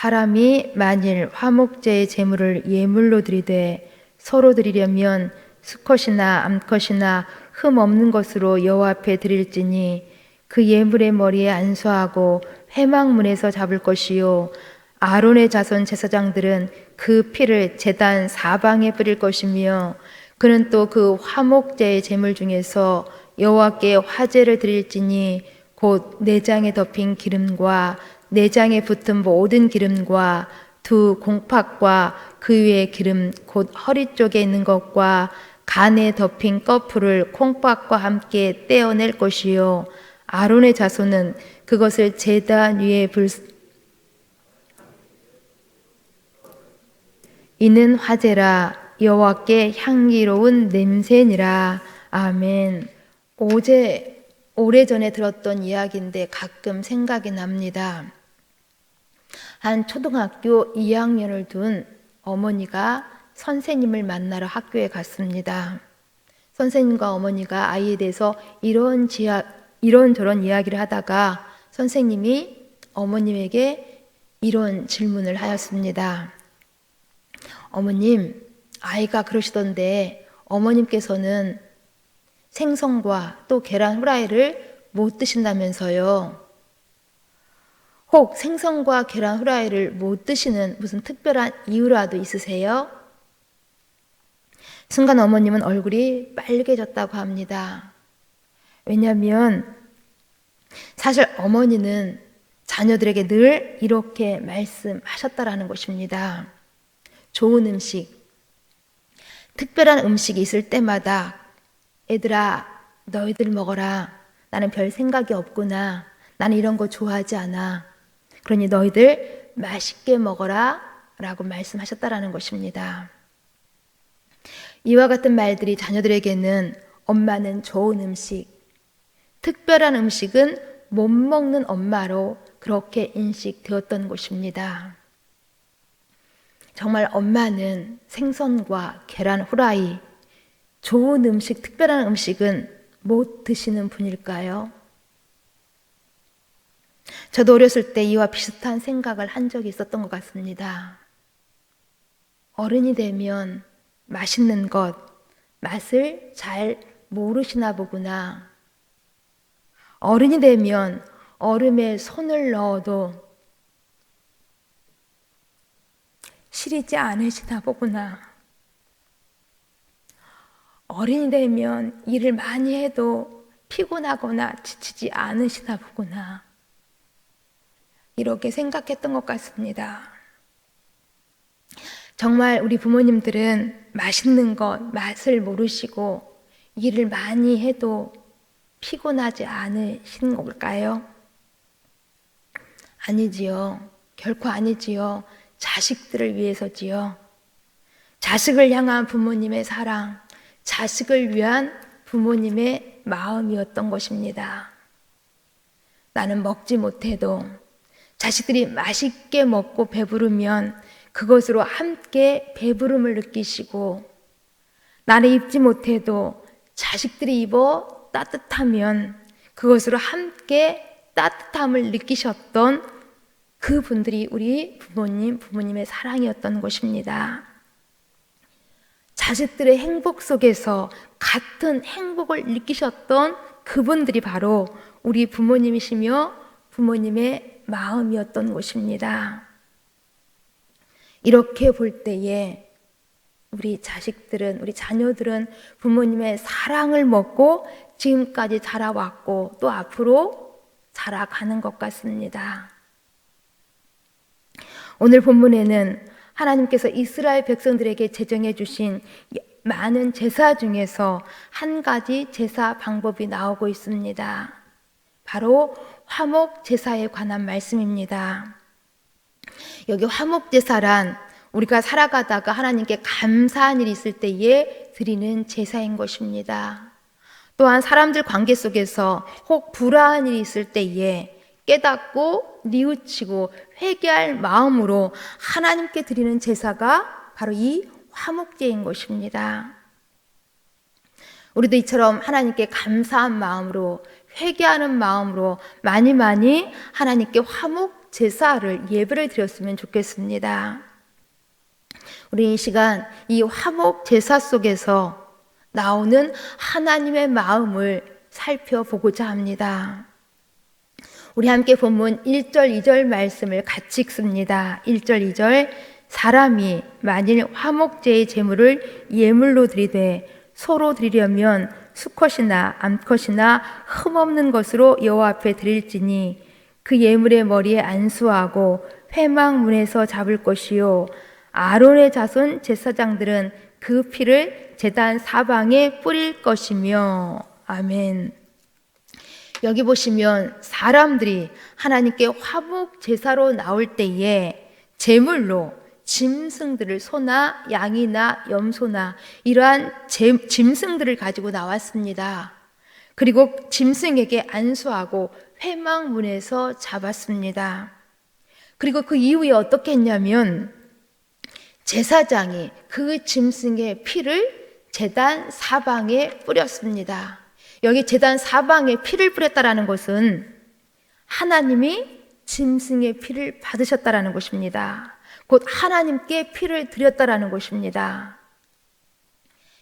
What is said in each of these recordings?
사람이 만일 화목제의 제물을 예물로 드리되 서로 드리려면 수컷이나 암컷이나 흠 없는 것으로 여호와 앞에 드릴지니 그 예물의 머리에 안수하고 회막문에서 잡을 것이요 아론의 자손 제사장들은 그 피를 제단 사방에 뿌릴 것이며 그는 또 그 화목제의 제물 중에서 여호와께 화제를 드릴지니 곧 내장에 덮인 기름과 내장에 붙은 모든 기름과 두 공팍과 그 위에 기름 곧 허리 쪽에 있는 것과 간에 덮인 꺼풀을 콩밥과 함께 떼어낼 것이요 아론의 자손은 그것을 제단 위에 이는 화제라 여호와께 향기로운 냄새니라. 아멘. 오래전에 들었던 이야기인데 가끔 생각이 납니다. 한 초등학교 2학년을 둔 어머니가 선생님을 만나러 학교에 갔습니다. 선생님과 어머니가 아이에 대해서 이런저런 이야기를 하다가 선생님이 어머님에게 이런 질문을 하였습니다. 어머님, 아이가 그러시던데 어머님께서는 생선과 또 계란 후라이를 못 드신다면서요. 혹 생선과 계란 후라이를 못 드시는 무슨 특별한 이유라도 있으세요? 순간 어머님은 얼굴이 빨개졌다고 합니다. 왜냐하면 사실 어머니는 자녀들에게 늘 이렇게 말씀하셨다라는 것입니다. 좋은 음식, 특별한 음식이 있을 때마다 애들아, 너희들 먹어라. 나는 별 생각이 없구나. 나는 이런 거 좋아하지 않아. 그러니 너희들 맛있게 먹어라 라고 말씀하셨다라는 것입니다. 이와 같은 말들이 자녀들에게는 엄마는 좋은 음식, 특별한 음식은 못 먹는 엄마로 그렇게 인식되었던 것입니다. 정말 엄마는 생선과 계란 후라이, 좋은 음식, 특별한 음식은 못 드시는 분일까요? 저도 어렸을 때 이와 비슷한 생각을 한 적이 있었던 것 같습니다. 어른이 되면 맛있는 것, 맛을 잘 모르시나 보구나. 어른이 되면 얼음에 손을 넣어도 시리지 않으시나 보구나. 어른이 되면 일을 많이 해도 피곤하거나 지치지 않으시나 보구나. 이렇게 생각했던 것 같습니다. 정말 우리 부모님들은 맛있는 것, 맛을 모르시고 일을 많이 해도 피곤하지 않으신 걸까요? 아니지요. 결코 아니지요. 자식들을 위해서지요. 자식을 향한 부모님의 사랑, 자식을 위한 부모님의 마음이었던 것입니다. 나는 먹지 못해도 자식들이 맛있게 먹고 배부르면 그것으로 함께 배부름을 느끼시고, 나는 입지 못해도 자식들이 입어 따뜻하면 그것으로 함께 따뜻함을 느끼셨던 그분들이 우리 부모님의 사랑이었던 것입니다. 자식들의 행복 속에서 같은 행복을 느끼셨던 그분들이 바로 우리 부모님이시며 부모님의 마음이었던 것입니다. 이렇게 볼 때에 우리 자식들은, 우리 자녀들은 부모님의 사랑을 먹고 지금까지 자라왔고 또 앞으로 자라가는 것 같습니다. 오늘 본문에는 하나님께서 이스라엘 백성들에게 제정해 주신 많은 제사 중에서 한 가지 제사 방법이 나오고 있습니다. 바로 화목 제사에 관한 말씀입니다. 여기 화목 제사란 우리가 살아가다가 하나님께 감사한 일이 있을 때에 드리는 제사인 것입니다. 또한 사람들 관계 속에서 혹 불화한 일이 있을 때에 깨닫고 뉘우치고 회개할 마음으로 하나님께 드리는 제사가 바로 이 화목제인 것입니다. 우리도 이처럼 하나님께 감사한 마음으로 회개하는 마음으로 많이 하나님께 화목 제사를 예배를 드렸으면 좋겠습니다. 우리 이 시간 이 화목 제사 속에서 나오는 하나님의 마음을 살펴보고자 합니다. 우리 함께 본문 1절 2절 말씀을 같이 읽습니다. 1절 2절 사람이 만일 화목제의 제물을 예물로 드리되 서로 드리려면 수컷이나 암컷이나 흠없는 것으로 여호와 앞에 드릴지니 그 예물의 머리에 안수하고 회막문에서 잡을 것이요 아론의 자손 제사장들은 그 피를 제단 사방에 뿌릴 것이며. 아멘. 여기 보시면 사람들이 하나님께 화목 제사로 나올 때에 제물로 짐승들을 소나 양이나 염소나 이러한 짐승들을 가지고 나왔습니다. 그리고 짐승에게 안수하고 회막문에서 잡았습니다. 그리고 그 이후에 어떻게 했냐면 제사장이 그 짐승의 피를 제단 사방에 뿌렸습니다. 여기 제단 사방에 피를 뿌렸다라는 것은 하나님이 짐승의 피를 받으셨다라는 것입니다. 곧 하나님께 피를 드렸다라는 것입니다.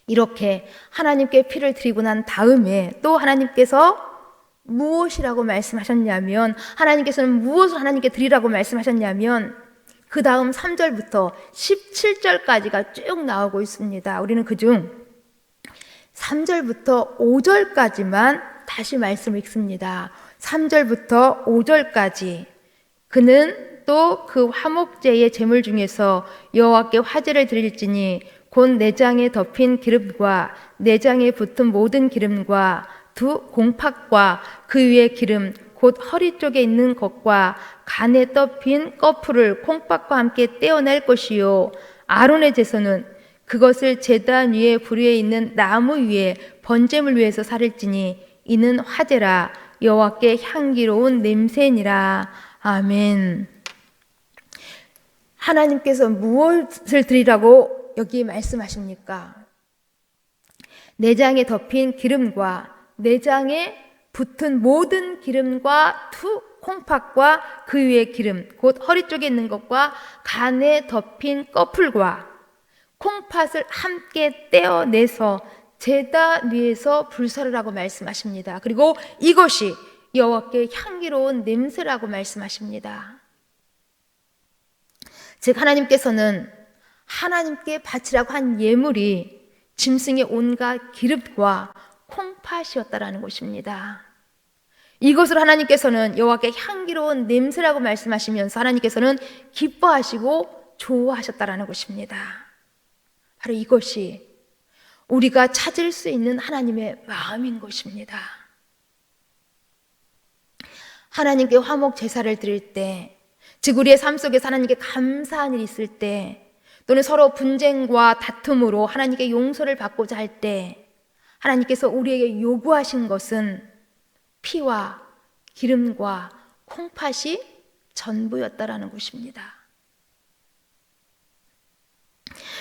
이렇게 하나님께 피를 드리고 난 다음에 또 하나님께서 무엇이라고 말씀하셨냐면, 하나님께서는 무엇을 하나님께 드리라고 말씀하셨냐면 그 다음 3절부터 17절까지가 쭉 나오고 있습니다. 우리는 그중 3절부터 5절까지만 다시 말씀을 읽습니다. 3절부터 5절까지 그는 또 그 화목제의 제물 중에서 여호와께 화제를 드릴지니 곧 내장에 덮인 기름과 내장에 붙은 모든 기름과 두 공팥과 그 위에 기름 곧 허리 쪽에 있는 것과 간에 덮인 꺼풀을 콩팥과 함께 떼어낼 것이요 아론의 제사는 그것을 제단 위에 불 위에 있는 나무 위에 번제물 위에서 살을지니 이는 화제라 여호와께 향기로운 냄새니라. 아멘. 하나님께서 무엇을 드리라고 여기 말씀하십니까? 내장에 덮인 기름과 내장에 붙은 모든 기름과 두 콩팥과 그 위에 기름 곧 허리 쪽에 있는 것과 간에 덮인 꺼풀과 콩팥을 함께 떼어내서 제단 위에서 불사르라고 말씀하십니다. 그리고 이것이 여호와께 향기로운 냄새라고 말씀하십니다. 즉 하나님께서는 하나님께 바치라고 한 예물이 짐승의 온갖 기름과 콩팥이었다라는 것입니다. 이것을 하나님께서는 여호와께 향기로운 냄새라고 말씀하시면서 하나님께서는 기뻐하시고 좋아하셨다라는 것입니다. 바로 이것이 우리가 찾을 수 있는 하나님의 마음인 것입니다. 하나님께 화목 제사를 드릴 때, 즉 우리의 삶 속에서 하나님께 감사한 일이 있을 때, 또는 서로 분쟁과 다툼으로 하나님께 용서를 받고자 할 때 하나님께서 우리에게 요구하신 것은 피와 기름과 콩팥이 전부였다라는 것입니다.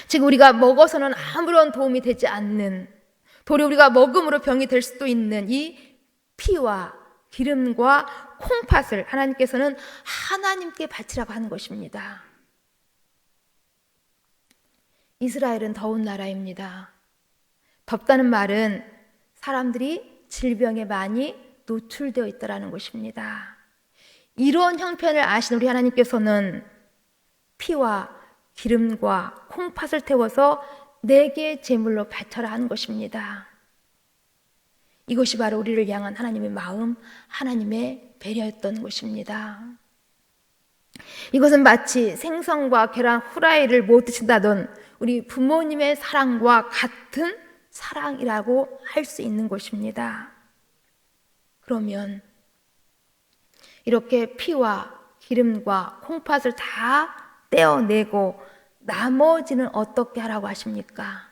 즉 우리가 먹어서는 아무런 도움이 되지 않는, 도리어 우리가 먹음으로 병이 될 수도 있는 이 피와 기름과 콩팥을 하나님께서는 하나님께 바치라고 하는 것입니다. 이스라엘은 더운 나라입니다. 덥다는 말은 사람들이 질병에 많이 노출되어 있다는 것입니다. 이런 형편을 아시는 우리 하나님께서는 피와 기름과 콩팥을 태워서 내게 제물로 바쳐라 하는 것입니다. 이것이 바로 우리를 향한 하나님의 마음, 하나님의 배려였던 것입니다. 이것은 마치 생선과 계란 후라이를 못 드신다던 우리 부모님의 사랑과 같은 사랑이라고 할 수 있는 것입니다. 그러면 이렇게 피와 기름과 콩팥을 다 떼어내고 나머지는 어떻게 하라고 하십니까?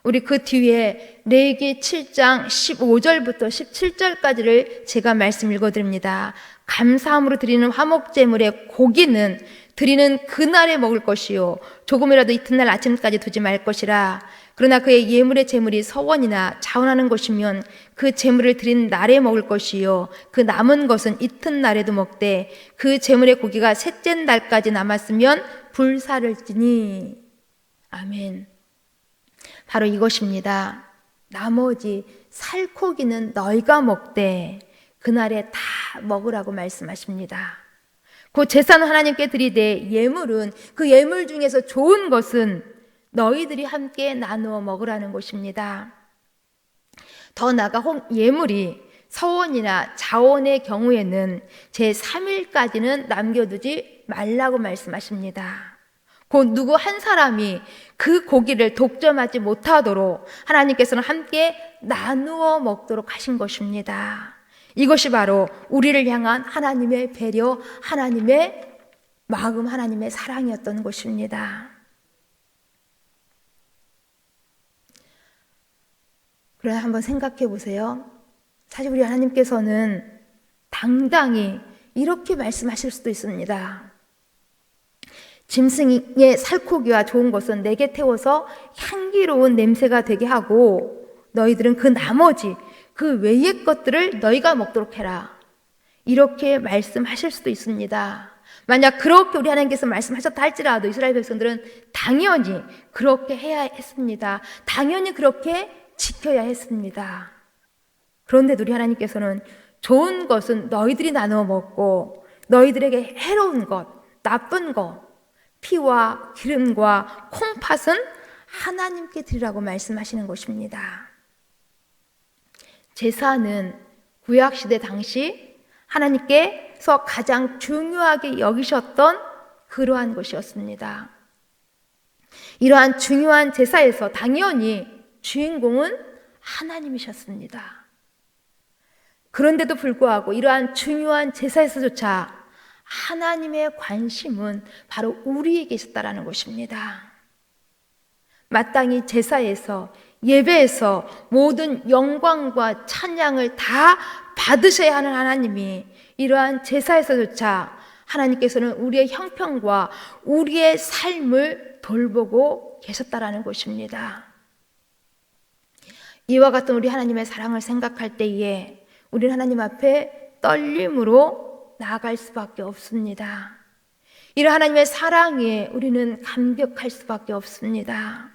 우리 그 뒤에 레위기 7장 15절부터 17절까지를 제가 말씀 읽어드립니다. 감사함으로 드리는 화목제물의 고기는 드리는 그날에 먹을 것이요 조금이라도 이튿날 아침까지 두지 말 것이라. 그러나 그의 예물의 재물이 서원이나 자원하는 것이면 그 재물을 드린 날에 먹을 것이요 그 남은 것은 이튿날에도 먹되 그 재물의 고기가 셋째 날까지 남았으면 불사를지니. 아멘. 바로 이것입니다. 나머지 살코기는 너희가 먹되 그날에 다 먹으라고 말씀하십니다. 그 제사는 하나님께 드리되 예물은 그 예물 중에서 좋은 것은 너희들이 함께 나누어 먹으라는 것입니다. 더 나아가 예물이 서원이나 자원의 경우에는 제3일까지는 남겨두지 말라고 말씀하십니다. 곧 누구 한 사람이 그 고기를 독점하지 못하도록 하나님께서는 함께 나누어 먹도록 하신 것입니다. 이것이 바로 우리를 향한 하나님의 배려, 하나님의 마음, 하나님의 사랑이었던 것입니다. 그러나 한번 생각해 보세요. 사실 우리 하나님께서는 당당히 이렇게 말씀하실 수도 있습니다. 짐승의 살코기와 좋은 것은 내게 태워서 향기로운 냄새가 되게 하고 너희들은 그 나머지 그 외의 것들을 너희가 먹도록 해라. 이렇게 말씀하실 수도 있습니다. 만약 그렇게 우리 하나님께서 말씀하셨다 할지라도 이스라엘 백성들은 당연히 그렇게 해야 했습니다. 당연히 그렇게 지켜야 했습니다. 그런데 우리 하나님께서는 좋은 것은 너희들이 나누어 먹고 너희들에게 해로운 것, 나쁜 것, 피와 기름과 콩팥은 하나님께 드리라고 말씀하시는 것입니다. 제사는 구약시대 당시 하나님께서 가장 중요하게 여기셨던 그러한 것이었습니다. 이러한 중요한 제사에서 당연히 주인공은 하나님이셨습니다. 그런데도 불구하고 이러한 중요한 제사에서조차 하나님의 관심은 바로 우리에게 있었다라는 것입니다. 마땅히 제사에서 예배에서 모든 영광과 찬양을 다 받으셔야 하는 하나님이 이러한 제사에서조차 하나님께서는 우리의 형편과 우리의 삶을 돌보고 계셨다라는 것입니다. 이와 같은 우리 하나님의 사랑을 생각할 때에 우리는 하나님 앞에 떨림으로 나아갈 수밖에 없습니다. 이런 하나님의 사랑에 우리는 감격할 수밖에 없습니다.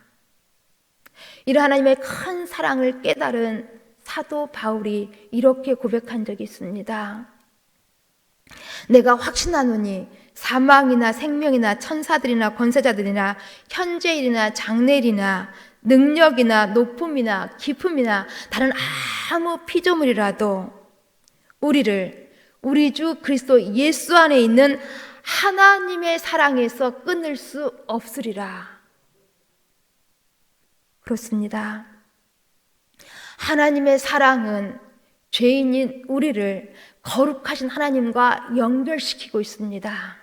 이런 하나님의 큰 사랑을 깨달은 사도 바울이 이렇게 고백한 적이 있습니다. 내가 확신하노니 사망이나 생명이나 천사들이나 권세자들이나 현재일이나 장래일이나 능력이나 높음이나 깊음이나 다른 아무 피조물이라도 우리를 우리 주 그리스도 예수 안에 있는 하나님의 사랑에서 끊을 수 없으리라. 그렇습니다. 하나님의 사랑은 죄인인 우리를 거룩하신 하나님과 연결시키고 있습니다.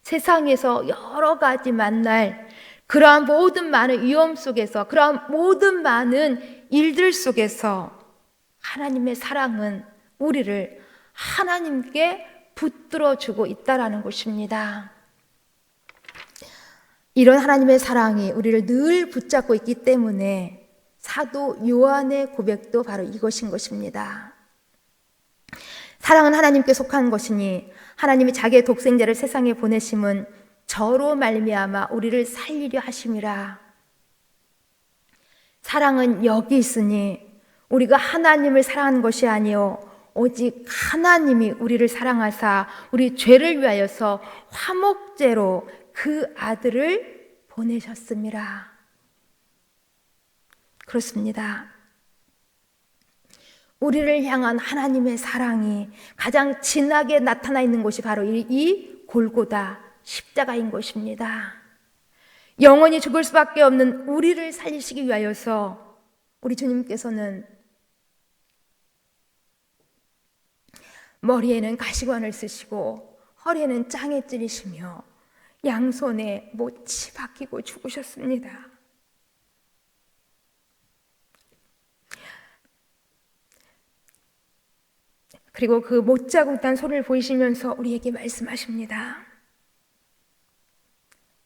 세상에서 여러 가지 만날 그러한 모든 많은 위험 속에서, 그러한 모든 많은 일들 속에서 하나님의 사랑은 우리를 하나님께 붙들어주고 있다라는 것입니다. 이런 하나님의 사랑이 우리를 늘 붙잡고 있기 때문에 사도 요한의 고백도 바로 이것인 것입니다. 사랑은 하나님께 속한 것이니 하나님이 자기의 독생자를 세상에 보내심은 저로 말미암아 우리를 살리려 하심이라. 사랑은 여기 있으니 우리가 하나님을 사랑한 것이 아니요 오직 하나님이 우리를 사랑하사 우리 죄를 위하여서 화목제로 그 아들을 보내셨습니다. 그렇습니다. 우리를 향한 하나님의 사랑이 가장 진하게 나타나 있는 곳이 바로 이 골고다 십자가인 것입니다. 영원히 죽을 수밖에 없는 우리를 살리시기 위하여서 우리 주님께서는 머리에는 가시관을 쓰시고 허리에는 짱에 찔리시며 양손에 못이 박히고 죽으셨습니다. 그리고 그 못 자고 있다는 소리를 보이시면서 우리에게 말씀하십니다.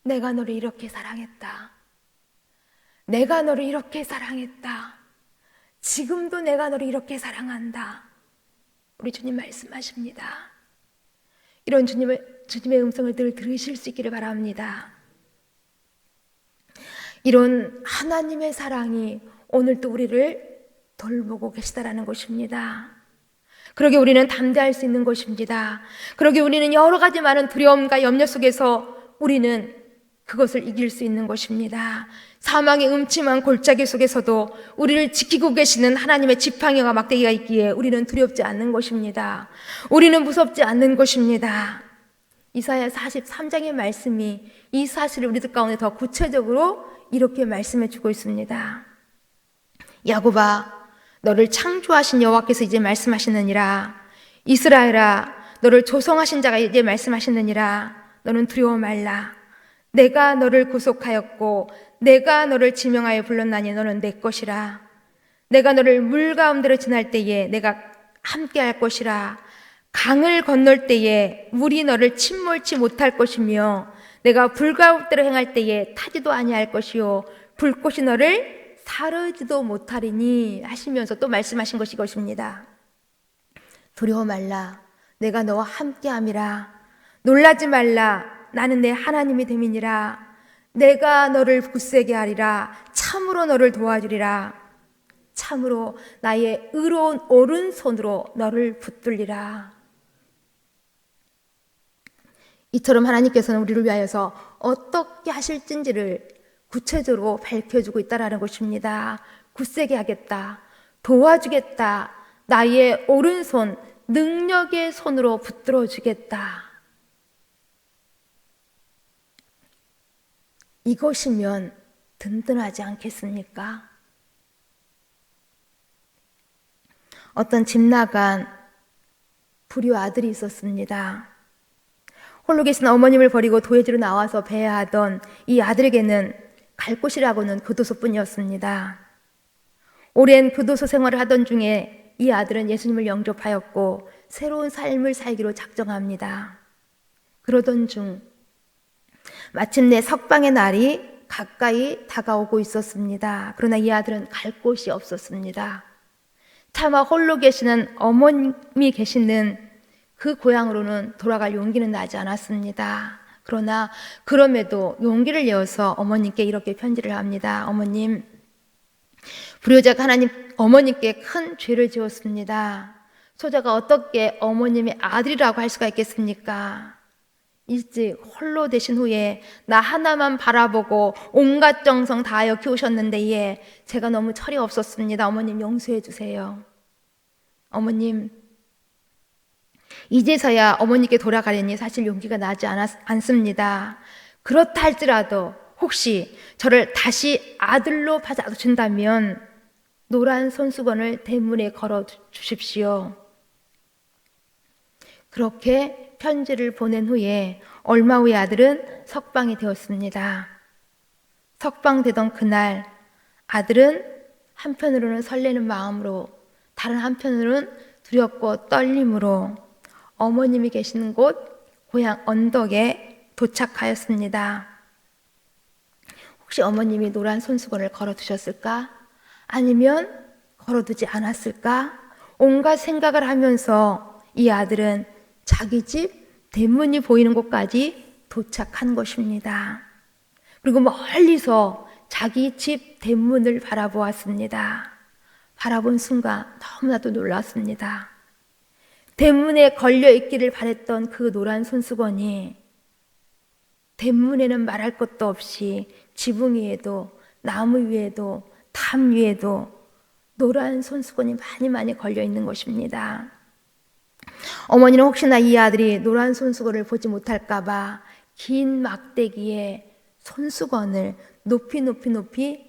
내가 너를 이렇게 사랑했다. 내가 너를 이렇게 사랑했다. 지금도 내가 너를 이렇게 사랑한다. 우리 주님 말씀하십니다. 이런 주님의 음성을 늘 들으실 수 있기를 바랍니다. 이런 하나님의 사랑이 오늘도 우리를 돌보고 계시다라는 것입니다. 그러게 우리는 담대할 수 있는 것입니다. 그러게 우리는 여러 가지 많은 두려움과 염려 속에서 우리는 그것을 이길 수 있는 것입니다. 사망의 음침한 골짜기 속에서도 우리를 지키고 계시는 하나님의 지팡이와 막대기가 있기에 우리는 두렵지 않는 것입니다. 우리는 무섭지 않는 것입니다. 이사야 43장의 말씀이 이 사실을 우리들 가운데 더 구체적으로 이렇게 말씀해 주고 있습니다. 야곱아, 너를 창조하신 여호와께서 이제 말씀하시느니라. 이스라엘아, 너를 조성하신 자가 이제 말씀하시느니라. 너는 두려워 말라. 내가 너를 구속하였고 내가 너를 지명하여 불렀나니 너는 내 것이라. 내가 너를 물 가운데로 지날 때에 내가 함께 할 것이라. 강을 건널 때에 물이 너를 침몰치 못할 것이며 내가 불 가운데로 행할 때에 타지도 아니할 것이요 불꽃이 너를 사르지도 못하리니 하시면서 또 말씀하신 것이 이것입니다. 두려워 말라. 내가 너와 함께함이라. 놀라지 말라. 나는 내 하나님이 됨이니라. 내가 너를 굳세게 하리라. 참으로 너를 도와주리라. 참으로 나의 의로운 오른손으로 너를 붙들리라. 이처럼 하나님께서는 우리를 위하여서 어떻게 하실진지를 구체적으로 밝혀주고 있다는 것입니다. 굳세게 하겠다. 도와주겠다. 나의 오른손, 능력의 손으로 붙들어주겠다. 이것이면 든든하지 않겠습니까? 어떤 집 나간 불효 아들이 있었습니다. 홀로 계신 어머님을 버리고 도회지로 나와서 배회하던 이 아들에게는 갈 곳이라고는 교도소뿐이었습니다. 오랜 교도소 생활을 하던 중에 이 아들은 예수님을 영접하였고 새로운 삶을 살기로 작정합니다. 그러던 중 마침내 석방의 날이 가까이 다가오고 있었습니다. 그러나 이 아들은 갈 곳이 없었습니다. 차마 홀로 계시는 어머님이 계시는 그 고향으로는 돌아갈 용기는 나지 않았습니다. 그러나 그럼에도 용기를 내어서 어머님께 이렇게 편지를 합니다. 어머님, 불효자가 하나님 어머님께 큰 죄를 지었습니다. 소자가 어떻게 어머님의 아들이라고 할 수가 있겠습니까? 일찍 홀로 되신 후에 나 하나만 바라보고 온갖 정성 다하여 키우셨는데 제가 너무 철이 없었습니다. 어머님 용서해 주세요. 어머님, 이제서야 어머니께 돌아가려니 사실 용기가 나지 않습니다. 그렇다 할지라도 혹시 저를 다시 아들로 받아주신다면 노란 손수건을 대문에 걸어 주십시오. 그렇게 편지를 보낸 후에 얼마 후에 아들은 석방이 되었습니다. 석방되던 그날 아들은 한편으로는 설레는 마음으로 다른 한편으로는 두렵고 떨림으로 어머님이 계시는 곳 고향 언덕에 도착하였습니다. 혹시 어머님이 노란 손수건을 걸어두셨을까? 아니면 걸어두지 않았을까? 온갖 생각을 하면서 이 아들은 자기 집 대문이 보이는 곳까지 도착한 것입니다. 그리고 멀리서 자기 집 대문을 바라보았습니다. 바라본 순간 너무나도 놀랐습니다. 대문에 걸려있기를 바랬던 그 노란 손수건이 대문에는 말할 것도 없이 지붕 위에도 나무 위에도 담 위에도 노란 손수건이 많이 걸려있는 것입니다. 어머니는 혹시나 이 아들이 노란 손수건을 보지 못할까봐 긴 막대기에 손수건을 높이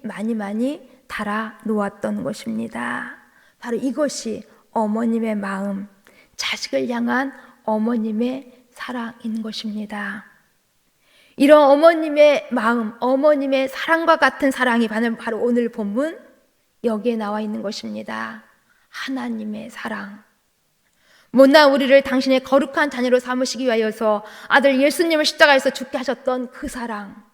많이 달아 놓았던 것입니다. 바로 이것이 어머님의 마음, 자식을 향한 어머님의 사랑인 것입니다. 이런 어머님의 마음, 어머님의 사랑과 같은 사랑이 바로 오늘 본문 여기에 나와 있는 것입니다. 하나님의 사랑. 못난 우리를 당신의 거룩한 자녀로 삼으시기 위하여서 아들 예수님을 십자가에서 죽게 하셨던 그 사랑,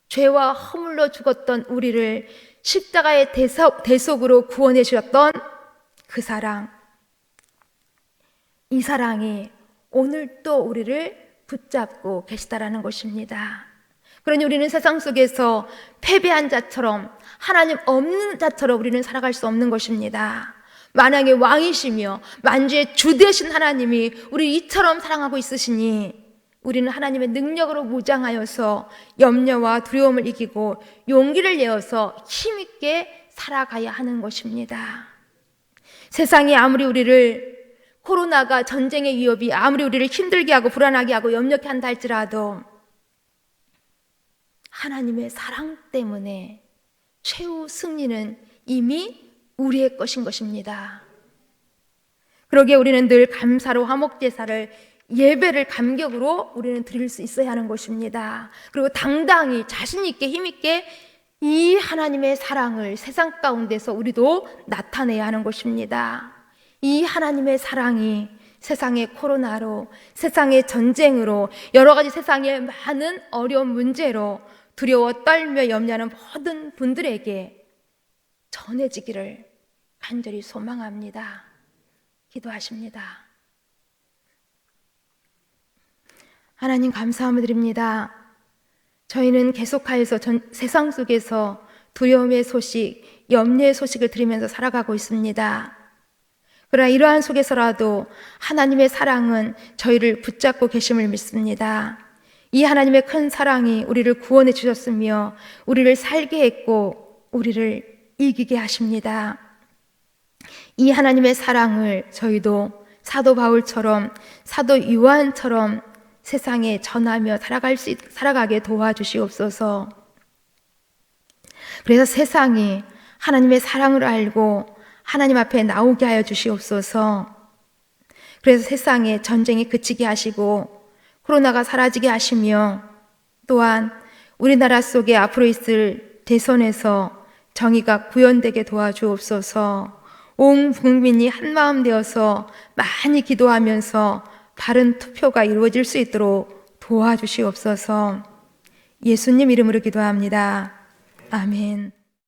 죄와 허물로 죽었던 우리를 십자가의 대속으로 구원해 주셨던 그 사랑, 이 사랑이 오늘 또 우리를 붙잡고 계시다라는 것입니다. 그러니 우리는 세상 속에서 패배한 자처럼, 하나님 없는 자처럼 우리는 살아갈 수 없는 것입니다. 만왕의 왕이시며 만주의 주 되신 하나님이 우리 이처럼 사랑하고 있으시니 우리는 하나님의 능력으로 무장하여서 염려와 두려움을 이기고 용기를 내어서 힘있게 살아가야 하는 것입니다. 세상이 아무리 우리를, 코로나가, 전쟁의 위협이 아무리 우리를 힘들게 하고 불안하게 하고 염려케 한다 할지라도 하나님의 사랑 때문에 최후 승리는 이미 우리의 것인 것입니다. 그러기에 우리는 늘 감사로 화목제사를, 예배를 감격으로 우리는 드릴 수 있어야 하는 것입니다. 그리고 당당히 자신 있게 힘 있게 이 하나님의 사랑을 세상 가운데서 우리도 나타내야 하는 것입니다. 이 하나님의 사랑이 세상의 코로나로, 세상의 전쟁으로, 여러 가지 세상의 많은 어려운 문제로 두려워 떨며 염려하는 모든 분들에게 전해지기를 간절히 소망합니다. 기도하십니다. 하나님 감사함을 드립니다. 저희는 계속하여서 세상 속에서 두려움의 소식, 염려의 소식을 들으면서 살아가고 있습니다. 그러나 이러한 속에서라도 하나님의 사랑은 저희를 붙잡고 계심을 믿습니다. 이 하나님의 큰 사랑이 우리를 구원해 주셨으며 우리를 살게 했고 우리를 이기게 하십니다. 이 하나님의 사랑을 저희도 사도 바울처럼, 사도 요한처럼 세상에 전하며 살아가게 도와주시옵소서. 그래서 세상이 하나님의 사랑을 알고 하나님 앞에 나오게 하여 주시옵소서. 그래서 세상에 전쟁이 그치게 하시고 코로나가 사라지게 하시며 또한 우리나라 속에 앞으로 있을 대선에서 정의가 구현되게 도와주옵소서. 온 국민이 한마음 되어서 많이 기도하면서 바른 투표가 이루어질 수 있도록 도와주시옵소서. 예수님 이름으로 기도합니다. 아멘.